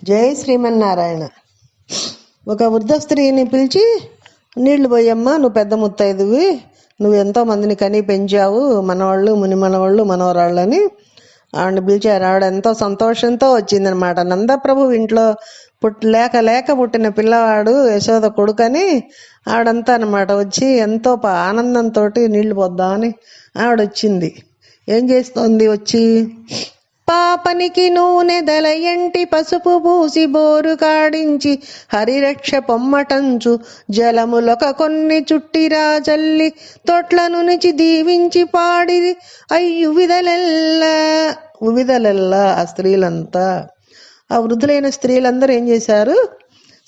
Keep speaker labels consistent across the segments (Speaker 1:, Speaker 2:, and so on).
Speaker 1: జై శ్రీమన్నారాయణ. ఒక వృద్ధ స్త్రీని పిలిచి, నీళ్లు పోయమ్మా, నువ్వు పెద్ద ముత్తైదువి, నువ్వు ఎంతో మందిని కని పెంచావు, మనవాళ్ళు ముని మనవాళ్ళు మనవరాళ్ళని ఆవిడని పిలిచారు. ఆవిడ ఎంతో సంతోషంతో వచ్చిందనమాట. నందప్రభు ఇంట్లో లేక లేక పుట్టిన పిల్లవాడు యశోద కొడుకని ఆవిడంతా అనమాట వచ్చి ఎంతో ఆనందంతో నీళ్లు పోద్దామని ఆవిడ వచ్చింది. ఏం చేస్తోంది వచ్చి, పాపనికి నూనె దలయంటి పసుపు పూసి బోరు కాడించి హరిరక్ష పొమ్మటంచు జలములొక కొన్ని చుట్టిరా చల్లి తొట్లను నుంచి దీవించి పాడిరి ఉవిదలెల్లా ఆ స్త్రీలంతా. ఆ వృద్ధులైన స్త్రీలందరూ ఏం చేశారు,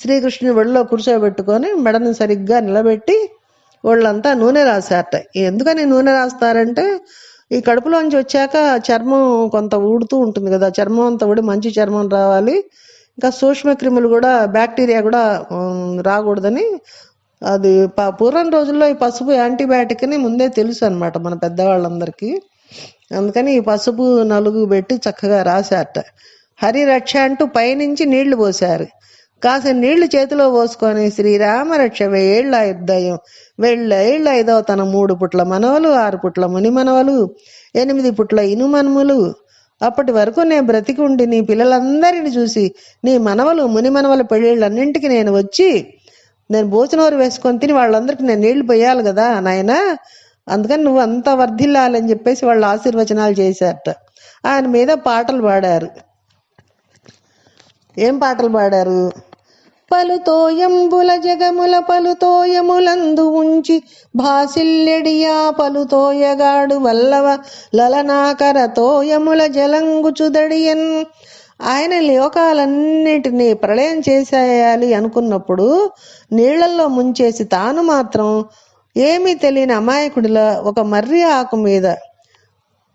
Speaker 1: శ్రీకృష్ణుని ఒళ్ళో కూర్చోబెట్టుకొని మెడను సరిగ్గా నిలబెట్టి వాళ్ళంతా నూనె రాశారట. ఎందుకని నూనె రాస్తారంటే, ఈ కడుపులోంచి వచ్చాక చర్మం కొంత ఊడుతూ ఉంటుంది కదా, చర్మం అంతా ఊడి మంచి చర్మం రావాలి, ఇంకా సూక్ష్మక్రిములు కూడా బ్యాక్టీరియా కూడా రాకూడదని. అది పూర్వం రోజుల్లో ఈ పసుపు యాంటీబయాటిక్ అని ముందే తెలుసు అనమాట మన పెద్దవాళ్ళందరికీ. అందుకని ఈ పసుపు నలుగు పెట్టి చక్కగా రాశారట. హరిరక్ష అంటూ పైనుంచి నీళ్లు పోశారు. కాసిన నీళ్లు చేతిలో పోసుకొని శ్రీరామరక్ష వేళ్ళ యుద్ధయం వెళ్ళ ఐదో తన 3 పుట్ల మనవలు, 6 పుట్ల ముని మనవలు, 8 పుట్ల ఇనుమనుములు. అప్పటి వరకు నేను బ్రతికి ఉండి నీ పిల్లలందరిని చూసి నీ మనవలు ముని మనవల పెళ్ళిళ్ళన్నింటికి నేను వచ్చి నేను భోజనోరు వేసుకొని తిని వాళ్ళందరికీ నేను నీళ్లు పోయాలి కదా నాయన, అందుకని నువ్వు అంతా వర్ధిల్లాలని చెప్పేసి వాళ్ళు ఆశీర్వచనాలు చేశారట. ఆయన మీద పాటలు పాడారు. ఏం పాటలు పాడారు? పలుతోయంబుల జగముల పలుతోయములందు ఉంచి భాసిల్లెడియా పలుతోయగాడు వల్లవ లలనాకర తోయముల జలంగుచుదడియన్. ఆయన లోకాలన్నిటినీ ప్రళయం చేసేయాలి అనుకున్నప్పుడు నీళ్లలో ముంచేసి తాను మాత్రం ఏమీ తెలియని అమాయకుడిలా ఒక మర్రి ఆకు మీద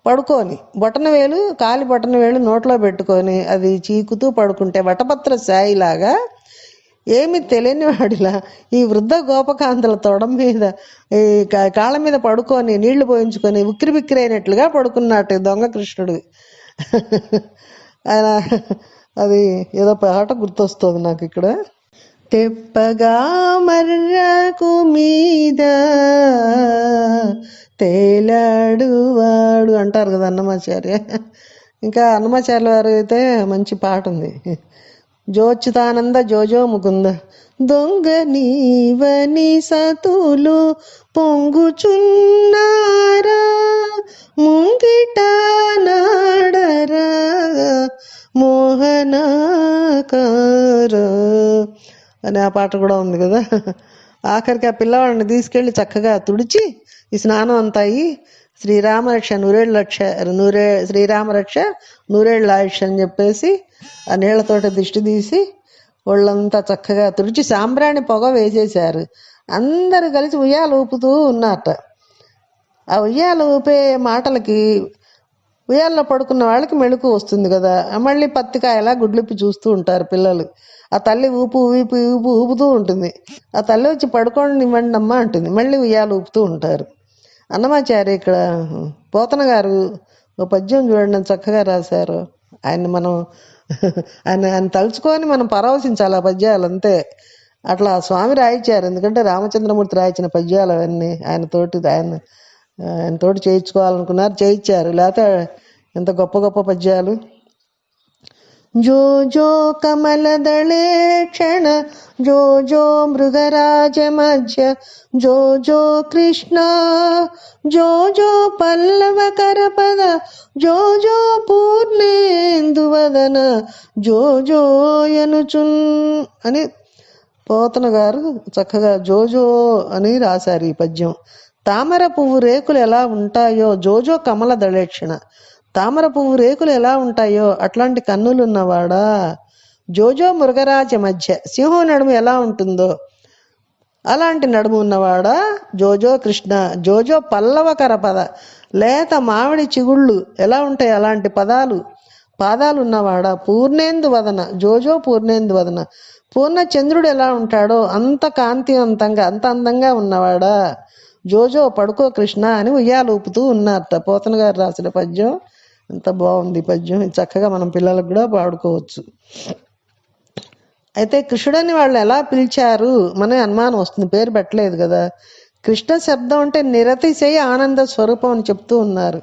Speaker 1: పడుకొని బొటనవేలు కాలి బొటనవేలు నోట్లో పెట్టుకొని అది చీకుతూ పడుకుంటే వటపత్ర సాయిలాగా ఏమి తెలియని వాడిలా ఈ వృద్ధ గోపకాంతల తొడ మీద ఈ కాళ్ళ మీద పడుకొని నీళ్లు పోయించుకొని ఉక్కిరి బిక్కిరి అయినట్లుగా పడుకున్నట్టు దొంగ కృష్ణుడు. ఆయన అది ఏదో పాట గుర్తొస్తుంది నాకు ఇక్కడ. తెప్పగా మర్రకు మీద తేలాడువాడు అంటారు కదా అన్నమాచార్య. ఇంకా అన్నమాచార్య వారు అయితే మంచి పాట ఉంది, జోచ్యుతానంద జోజో ముకుంద దొంగ నీవని సతులు పొంగుచున్నారా ముంగిట నాడరా మోహనాకార అని ఆ పాట కూడా ఉంది కదా. ఆఖరికి ఆ పిల్లవాడిని తీసుకెళ్ళి చక్కగా తుడిచి ఈ స్నానం అంతా అయ్యి శ్రీరామరక్ష నూరేళ్ళ ఆయుష్ అని చెప్పేసి ఆ నీళ్లతోటి దిష్టి తీసి వాళ్ళంతా చక్కగా తుడిచి సాంబ్రాణి పొగ వేసేశారు. అందరూ కలిసి ఉయ్యాలు ఊపుతూ ఉన్నారట. ఆ ఉయ్యాలు ఊపే మాటలకి ఉయ్యాల్లో పడుకున్న వాళ్ళకి మెళుకు వస్తుంది కదా, మళ్ళీ పత్తికాయలా గుడ్లిప్పి చూస్తూ ఉంటారు పిల్లలు. ఆ తల్లి ఊపుతూ ఉంటుంది. ఆ తల్లి వచ్చి పడుకోండి ఇవ్వండి అమ్మ అంటుంది, మళ్ళీ ఉయ్యాలు ఊపుతూ ఉంటారు. అన్నమాచార్య ఇక్కడ పోతన గారు ఓ పద్యం చూడండి చక్కగా రాశారు. ఆయన తలుచుకొని మనం పరవశించాలి ఆ పద్యాలు అంతే. అట్లా స్వామి రాయించారు, ఎందుకంటే రామచంద్రమూర్తి రాయించిన పద్యాలు అవన్నీ ఆయనతోటి చేయించుకోవాలనుకున్నారు, చేయించారు. లేకపోతే ఎంత గొప్ప గొప్ప పద్యాలు. జో జో కమలదళే క్షణ జో జో మృగరాజ మధ్య జో జో కృష్ణ జో జో పల్లవ కరపద జో జో పూర్ణేందువదన జో జోయనుచున్ అని పోతన గారు చక్కగా జోజో అని రాశారు ఈ పద్యం. తామర పువ్వు రేకులు ఎలా ఉంటాయో జోజో కమల దళేక్షణ, తామర పువ్వు రేకులు ఎలా ఉంటాయో అట్లాంటి కన్నులున్నవాడా. జోజో మృగరాజ మధ్య, సింహం నడుము ఎలా ఉంటుందో అలాంటి నడుము ఉన్నవాడా. జోజో కృష్ణ జోజో పల్లవ కరపద, లేత మామిడి చిగుళ్ళు ఎలా ఉంటాయి అలాంటి పాదాలు ఉన్నవాడా. పూర్ణేందు వదన జోజో పూర్ణేందు వదన, పూర్ణ చంద్రుడు ఎలా ఉంటాడో అంత కాంతివంతంగా అంత అందంగా ఉన్నవాడా. జోజో పడుకో కృష్ణ అని ఉయ్యాలు ఊపుతూ ఉన్నారట. పోతన గారు రాసిన పద్యం ఎంత బాగుంది పద్యం. చక్కగా మనం పిల్లలకు కూడా పాడుకోవచ్చు. అయితే కృష్ణుడని వాళ్ళు ఎలా పిలిచారు మన అనుమానం వస్తుంది, పేరు పెట్టలేదు కదా. కృష్ణ శబ్దం అంటే నిరతిశయ ఆనంద స్వరూపం అని చెప్తూ ఉన్నారు.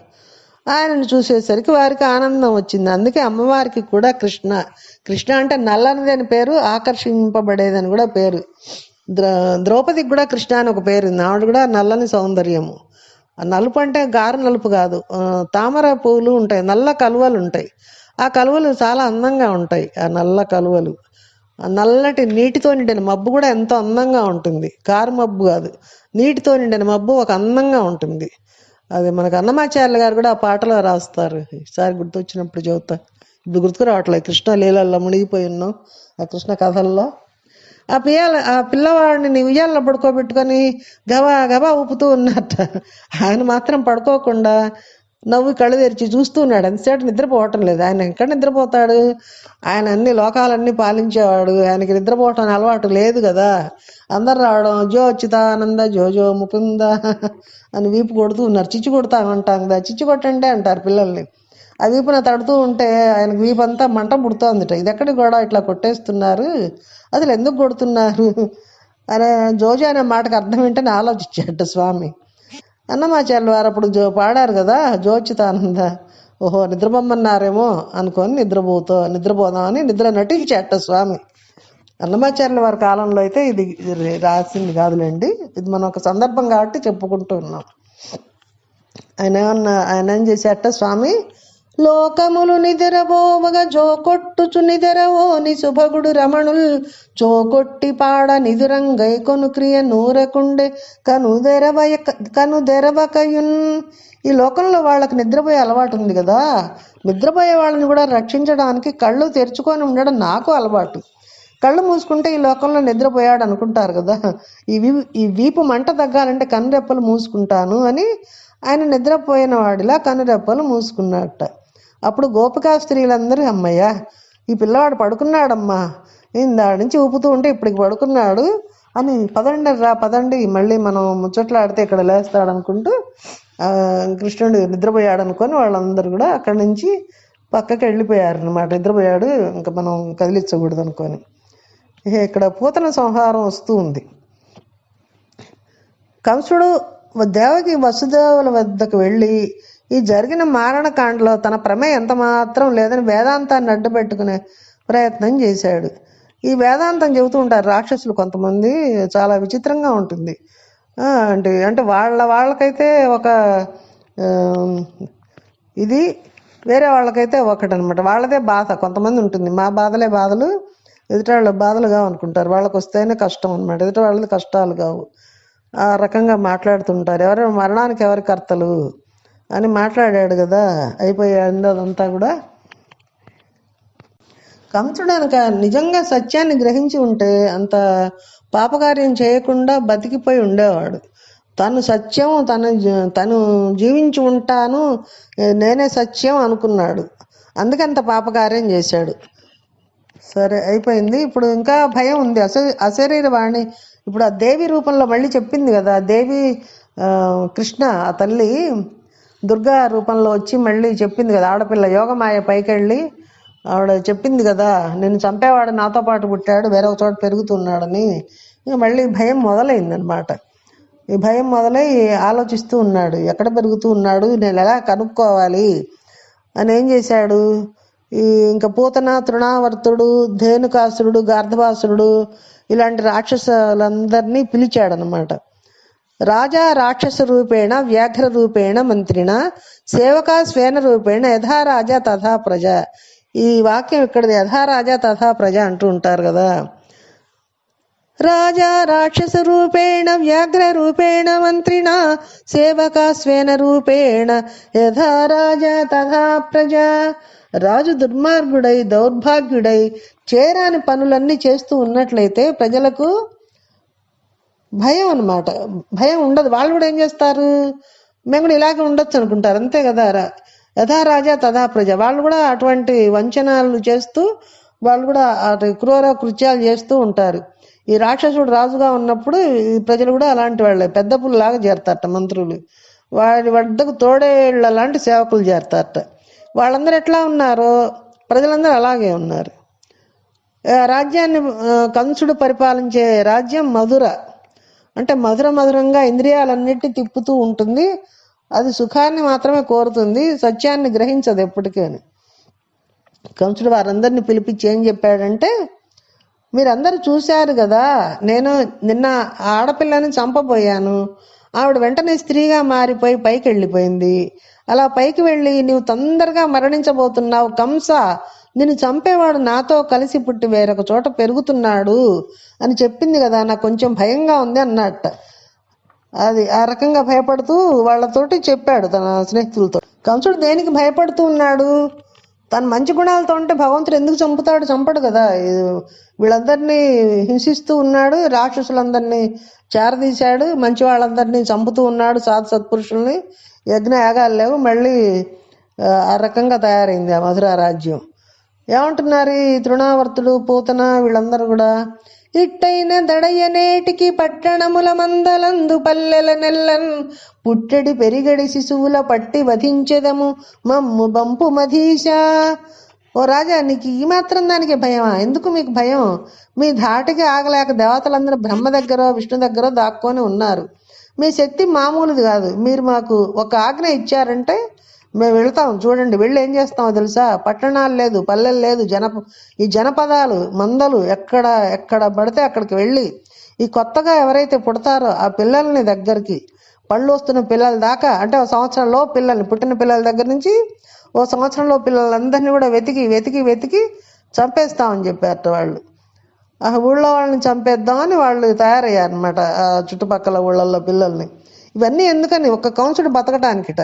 Speaker 1: ఆయనను చూసేసరికి వారికి ఆనందం వచ్చింది. అందుకే అమ్మవారికి కూడా కృష్ణ, కృష్ణ అంటే నల్లనిది అని పేరు, ఆకర్షింపబడేదని కూడా పేరు. ద్రౌపదికి కూడా కృష్ణ అని ఒక పేరు ఉంది. ఆవిడ కూడా నల్లని సౌందర్యము. నలుపు అంటే గారు నలుపు కాదు, తామర పువ్వులు ఉంటాయి, నల్ల కలువలు ఉంటాయి. ఆ కలువలు చాలా అందంగా ఉంటాయి. ఆ నల్ల కలువలు, నల్లటి నీటితో నిండిన మబ్బు కూడా ఎంతో అందంగా ఉంటుంది. కారు మబ్బు కాదు, నీటితో నిండిన మబ్బు ఒక అందంగా ఉంటుంది. అది మనకు అన్నమాచార్యులు గారు కూడా ఆ పాటలో రాస్తారు. ఈసారి గుర్తొచ్చినప్పుడు చెబుతా, ఇప్పుడు గుర్తుకు రావట్లేదు. కృష్ణ లీలల్లో మునిగిపోయి ఉన్నాం ఆ కృష్ణ కథల్లో. ఆ పిల్లవాడిని ఉయ్యాల్లో పడుకోబెట్టుకొని గబా గబా ఊపుతూ ఉన్నట్ట. ఆయన మాత్రం పడుకోకుండా నవ్వు కళ్ళు తెరిచి చూస్తూ ఉన్నాడు. అంతసేపు నిద్రపోవటం లేదు. ఆయన ఎక్కడ నిద్రపోతాడు? ఆయన అన్ని లోకాలన్నీ పాలించేవాడు. ఆయనకి నిద్రపోవటం అలవాటు లేదు కదా. అందరు రావడం, జో అచ్యుతానంద జో జో ముకుంద అని వీపు కొడుతూ ఉన్నారు. చిచ్చు కొడతా అంటాం కదా, చిచ్చు కొట్టండి అంటారు పిల్లల్ని. ఆ వీపున తడుతూ ఉంటే ఆయనకు వీపు అంతా మంట పుడుతోందిట. ఇది ఎక్కడికి కూడా ఇట్లా కొట్టేస్తున్నారు, అసలు ఎందుకు కొడుతున్నారు అనే జోజో అనే మాటకు అర్థం ఏంటని ఆలోచించాడు స్వామి. అన్నమాచార్యులు వారు అప్పుడు పాడారు కదా జోచితానంద. ఓహో నిద్రపోమన్నారేమో అనుకొని నిద్రపోదామని నిద్ర నటించాట స్వామి. అన్నమాచార్యుల వారి కాలంలో అయితే ఇది రాసింది కాదులేండి, ఇది మనం ఒక సందర్భం కాబట్టి చెప్పుకుంటూ ఉన్నాం. ఆయన ఏం చేసేట స్వామి, లోకములు నిద్రపోవగా జోకొట్టుచు నిద్రవోని శుభగుడు రమణుల్ చోకొట్టి పాడ నిదురంగై కొను క్రియ నూరకుండే కనుదెరవకయున్. ఈ లోకంలో వాళ్ళకి నిద్రపోయే అలవాటు ఉంది కదా, నిద్రపోయే వాళ్ళని కూడా రక్షించడానికి కళ్ళు తెరుచుకొని ఉండడం నాకు అలవాటు. కళ్ళు మూసుకుంటే ఈ లోకంలో నిద్రపోయాడు అనుకుంటారు కదా. ఈ వీపు మంట తగ్గాలంటే కనురెప్పలు మూసుకుంటాను అని ఆయన నిద్రపోయిన వాడిలా కనురెప్పలు మూసుకున్నట్ట. అప్పుడు గోపికా స్త్రీలందరూ అమ్మయ్య ఈ పిల్లవాడు పడుకున్నాడమ్మా, ఇందాడి నుంచి ఊపుతూ ఉంటే ఇప్పటికి పడుకున్నాడు అని, పదండి మళ్ళీ మనం ముచ్చట్లాడితే ఇక్కడ లేస్తాడు అనుకుంటూ కృష్ణుడు నిద్రపోయాడు అనుకొని వాళ్ళందరూ కూడా అక్కడి నుంచి పక్కకి వెళ్ళిపోయారు అనమాట. నిద్రపోయాడు ఇంకా మనం కదిలించకూడదు అనుకొని. ఇక్కడ పూతన సంహారం వస్తూ ఉంది. కంసుడు దేవకి వసుదేవుల వద్దకు వెళ్ళి ఈ జరిగిన మారణకాండలో తన ప్రమేయం ఎంత మాత్రం లేదని వేదాంతాన్ని అడ్డుపెట్టుకునే ప్రయత్నం చేశాడు. ఈ వేదాంతం చెబుతూ ఉంటారు రాక్షసులు కొంతమంది, చాలా విచిత్రంగా ఉంటుంది. అంటే వాళ్ళకైతే ఒక ఇది, వేరే వాళ్ళకైతే ఒకటనమాట. వాళ్ళదే బాధ కొంతమంది ఉంటుంది. మా బాధలే బాధలు, ఎదుటి వాళ్ళ బాధలు కావు అనుకుంటారు. వాళ్ళకి వస్తేనే కష్టం అనమాట, ఎదుటి వాళ్ళది కష్టాలు కావు. ఆ రకంగా మాట్లాడుతుంటారు. ఎవరు మరణానికి ఎవరి కర్తలు అని మాట్లాడాడు కదా, అయిపోయింది అదంతా కూడా. కంసుడు అనక నిజంగా సత్యాన్ని గ్రహించి ఉంటే అంత పాపకార్యం చేయకుండా బతికిపోయి ఉండేవాడు. తను సత్యం, తను జీవించి ఉంటాను, నేనే సత్యం అనుకున్నాడు. అందుకంత పాపకార్యం చేశాడు. సరే అయిపోయింది. ఇప్పుడు ఇంకా భయం ఉంది. అశరీర వాణి ఇప్పుడు ఆ దేవి రూపంలో మళ్ళీ చెప్పింది కదా. దేవి కృష్ణ ఆ తల్లి దుర్గా రూపంలో వచ్చి మళ్ళీ చెప్పింది కదా, ఆడపిల్ల యోగమాయ పైకెళ్ళి ఆవిడ చెప్పింది కదా, నేను చంపేవాడు నాతో పాటు పుట్టాడు, వేరే ఒక చోట పెరుగుతున్నాడని. ఇక మళ్ళీ భయం మొదలైందనమాట. ఈ భయం మొదలై ఆలోచిస్తూ ఉన్నాడు, ఎక్కడ పెరుగుతూ ఉన్నాడు, నేను ఎలా కనుక్కోవాలి అని. ఏం చేశాడు, ఇంకా పూతన, తృణావర్తుడు, ధేనుకాసురుడు, గార్ధబాసురుడు ఇలాంటి రాక్షసులందరినీ పిలిచాడనమాట. రాజా రాక్షస రూపేణ వ్యాఘ్ర రూపేణ మంత్రిణ సేవకా స్వేన రూపేణ యథా రాజా తథా ప్రజ. ఈ వాక్యం ఇక్కడ యథా రాజా తథా ప్రజ అంటూ ఉంటారు కదా. రాజా రాక్షస రూపేణ వ్యాఘ్ర రూపేణ మంత్రిణ సేవకా స్వేన రూపేణ యథా రాజా తథా ప్రజ. రాజు దుర్మార్గుడై దౌర్భాగ్యుడై చేరాని పనులన్నీ చేస్తూ ఉన్నట్లయితే ప్రజలకు భయం అనమాట. భయం ఉండదు. వాళ్ళు కూడా ఏం చేస్తారు, మేము కూడా ఇలాగే ఉండొచ్చు అనుకుంటారు, అంతే కదా. యథా రాజా తథా ప్రజ. వాళ్ళు కూడా అటువంటి వంచనాలు చేస్తూ వాళ్ళు కూడా క్రూర కృత్యాలు చేస్తూ ఉంటారు. ఈ రాక్షసుడు రాజుగా ఉన్నప్పుడు ప్రజలు కూడా అలాంటి వాళ్ళే, పెద్ద పుల్లలాగా చేరతారట మంత్రులు. వాడి వద్దకు తోడేళ్ల లాంటి సేవకులు చేరతారట. వాళ్ళందరూ ఎట్లా ఉన్నారో ప్రజలందరూ అలాగే ఉన్నారు. రాజ్యాన్ని కంసుడు పరిపాలించే రాజ్యం మధుర. అంటే మధురంగా ఇంద్రియాలన్నిటి తిప్పుతూ ఉంటుంది. అది సుఖాన్ని మాత్రమే కోరుతుంది, సత్యాన్ని గ్రహించదు ఎప్పటికీ అని. కంసుడు వారందరినీ పిలిపించి ఏం చెప్పాడంటే, మీరందరూ చూశారు కదా, నేను నిన్న ఆడపిల్లని చంపబోయాను, ఆవిడ వెంటనే స్త్రీగా మారిపోయి పైకి వెళ్ళిపోయింది. అలా పైకి వెళ్ళి నీవు తొందరగా మరణించబోతున్నావు కంస, నిన్ను చంపేవాడు నాతో కలిసి పుట్టి వేరొక చోట పెరుగుతున్నాడు అని చెప్పింది కదా, నాకు కొంచెం భయంగా ఉంది అన్నట్ట. అది ఆ రకంగా భయపడుతూ వాళ్ళతోటి చెప్పాడు తన స్నేహితులతో. కంసుడు దేనికి భయపడుతూ ఉన్నాడు? తన మంచి గుణాలతో ఉంటే భగవంతుడు ఎందుకు చంపుతాడు? చంపడు కదా. వీళ్ళందరినీ హింసిస్తూ ఉన్నాడు, రాక్షసులందరినీ చేరదీశాడు, మంచి వాళ్ళందరినీ చంపుతూ ఉన్నాడు, సత్పురుషుల్ని. యజ్ఞ యాగాలు లేవు, మళ్ళీ ఆ రకంగా తయారైంది ఆ మధుర రాజ్యం. ఏమంటున్నారు ఈ తృణావర్తుడు, పూతన వీళ్ళందరూ కూడా? ఇట్టైన దడయనేటికి పట్టణముల మందలందు పల్లెల నెల్లన్ పుట్టెడి పెరిగడి శిశువుల పట్టి వధించెదము మమ్ము బంపు మధీశా. ఓ రాజా, నీకు ఈ మాత్రం దానికి భయమా? ఎందుకు మీకు భయం? మీ ధాటికి ఆగలేక దేవతలందరూ బ్రహ్మ దగ్గర విష్ణు దగ్గర దాక్కొని ఉన్నారు. మీ శక్తి మామూలుది కాదు. మీరు మాకు ఒక ఆజ్ఞ ఇచ్చారంటే మేము వెళ్తాం. చూడండి, వెళ్ళి ఏం చేస్తామో తెలుసా? పట్టణాలు లేదు, పల్లెలు లేదు, ఈ జనపదాలు మందలు ఎక్కడ పడితే అక్కడికి వెళ్ళి ఈ కొత్తగా ఎవరైతే పుడతారో ఆ పిల్లల్ని దగ్గరికి, పళ్ళు వస్తున్న పిల్లల దాకా, అంటే ఒక సంవత్సరంలో పిల్లల్ని, పుట్టిన పిల్లల దగ్గర నుంచి ఓ సంవత్సరంలో పిల్లలందరినీ కూడా వెతికి చంపేస్తామని చెప్పారట వాళ్ళు. ఆ ఊళ్ళో వాళ్ళని చంపేద్దామని వాళ్ళు తయారయ్యారనమాట, ఆ చుట్టుపక్కల ఊళ్ళల్లో పిల్లల్ని. ఇవన్నీ ఎందుకని? ఒక కంసుడు బతకటానికిట.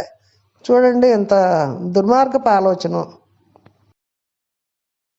Speaker 1: చూడండి ఎంత దుర్మార్గపు ఆలోచన.